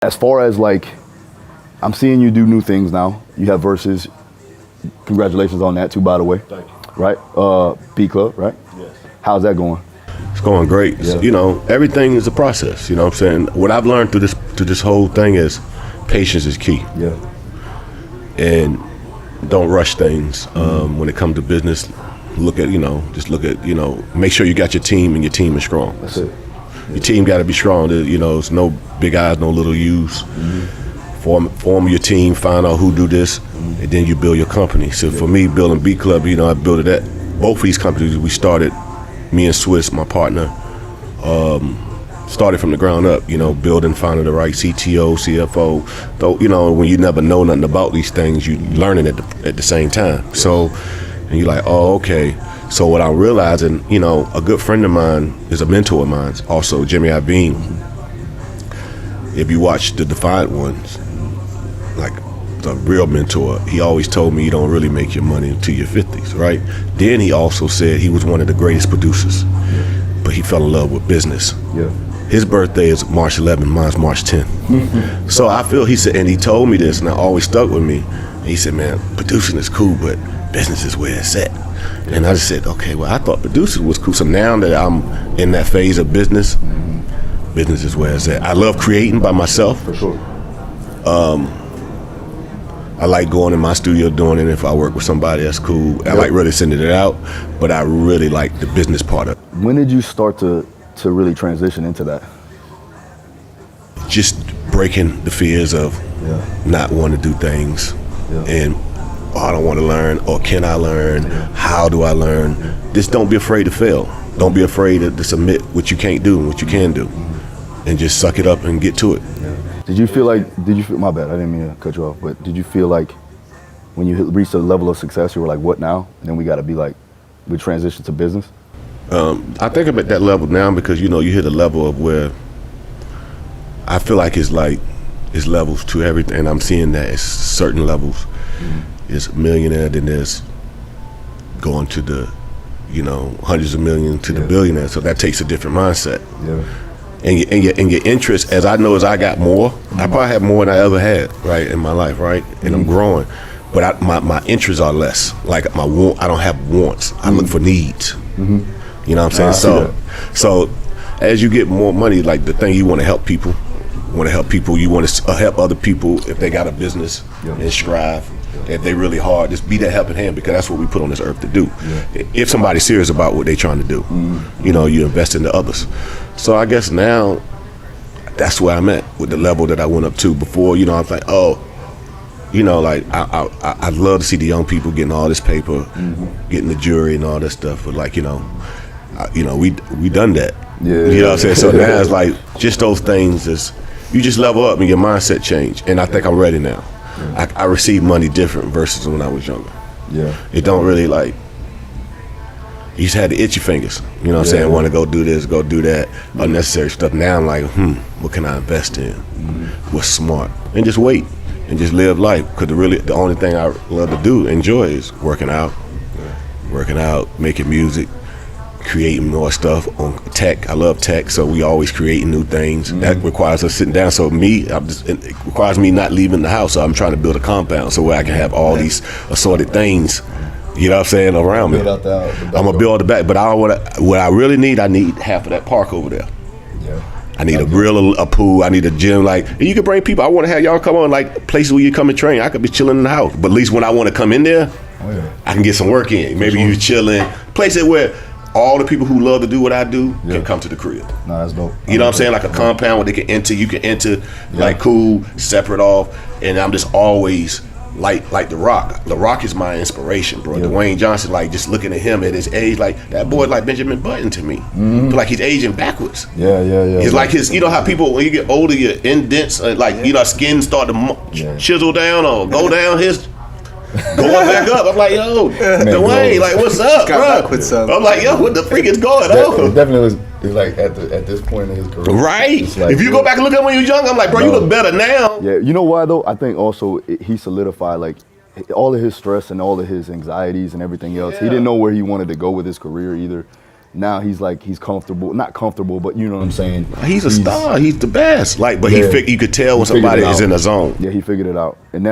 As far as like, I'm seeing you do new things now. You have verses. Congratulations on that too, by the way. Thank you. Right? B Club, right? Yes. How's that going? It's going great. Yeah. You know, everything is a process. You know what I'm saying? What I've learned through this whole thing is patience is key. Yeah. And don't rush things. When it comes to business, make sure you got your team and your team is strong. That's it. Your team got to be strong. There's no big eyes, no little U's. Form your team, find out who do this, and then you build your company. So for me, building B Club, I built it at both of these companies. We started, me and Swizz, my partner, started from the ground up, building, finding the right CTO, CFO. Though, when you never know nothing about these things, you learning at the same time. So, and you're like, oh, okay. So what I'm realizing, a good friend of mine is a mentor of mine, also Jimmy Iovine. If you watch the Defiant Ones, like the real mentor, he always told me you don't really make your money until your 50s, right? Then he also said he was one of the greatest producers, but he fell in love with business. Yeah. His birthday is March 11, mine's March 10. So I feel, he said, and he told me this, and it always stuck with me. And he said, man, producing is cool, but business is where it's at. And I just said, okay, well, I thought producing was cool. So now that I'm in that phase of business, business is where it's at. I love creating by myself. For sure. I like going in my studio doing it. If I work with somebody, that's cool. I like really sending it out, but I really like the business part of it. When did you start to really transition into that? Just breaking the fears of not wanting to do things and I don't want to learn, or can I learn? How do I learn? Just don't be afraid to fail. Don't be afraid to submit what you can't do and what you can do, and just suck it up and get to it. Did you feel, my bad, I didn't mean to cut you off, but did you feel like when you reached a level of success, you were like, what now? And then we got to be like, we transition to business? I think I'm at that level now because, you hit a level of where I feel like it's levels to everything. And I'm seeing that it's certain levels. It's a millionaire, then there's going to the, hundreds of millions to the billionaire. So that takes a different mindset. Yeah. And your interest, as I got more, I probably have more than I ever had, right, in my life, right? And I'm growing. But my interests are less. Like I don't have wants. I look for needs. You know what I'm saying? So as you get more money, like the thing, you want to help people. You want to help other people if they got a business and strive. If they really hard, just be that helping hand, because that's what we put on this earth to do. If somebody's serious about what they're trying to do, you invest into others. So I guess now that's where I'm at with the level that I went up to before. I was like, I'd love to see the young people getting all this paper, getting the jury and all that stuff. But we done that. Yeah. You know what I'm saying? So now it's like just those things you just level up and your mindset change. And I think I'm ready now. I receive money different versus when I was younger. Yeah. It don't really you just had the itchy fingers. You know what I'm saying? Want to go do this, go do that, unnecessary stuff. Now I'm like, what can I invest in? What's smart? And just wait and just live life. Because the only thing I love to do, enjoy, is working out, making music, creating more stuff on tech. I love tech, so we always creating new things. That requires us sitting down. So it requires me not leaving the house. So I'm trying to build a compound so where I can have all these assorted things, you know what I'm saying, around me. I'm gonna build the back, but what I really need, I need half of that park over there. I need a pool. I need a gym. And you can bring people. I want to have y'all come on, places where you come and train. I could be chilling in the house, but at least when I want to come in there, I can get some work in. Maybe you chilling, places where all the people who love to do what I do can come to the crib. No, that's dope. You know what I'm saying? Like a compound where they can enter. You can enter cool, separate off. And I'm just always like The Rock. The Rock is my inspiration, bro. Dwayne Johnson, just looking at him at his age, that boy like Benjamin Button to me. Feel like he's aging backwards. Yeah. It's like his, how people, when you get older, your indents, skin start to chisel down or go down his. Going back up, I'm like, yo, Dwayne, what's up, bro? I'm like, yo, what the freak is going on? It definitely was at this point in his career. Right. If you go back and look at him when you was young, I'm like, bro, you look better now. Yeah, you know why though? I think also he solidified all of his stress and all of his anxieties and everything else. He didn't know where he wanted to go with his career either. now he's like, he's comfortable, not comfortable, but you know what I'm saying? He's a star. He's the best. Like, but Yeah. you could tell when He figured somebody it is out. in a zone. Yeah, he figured it out. And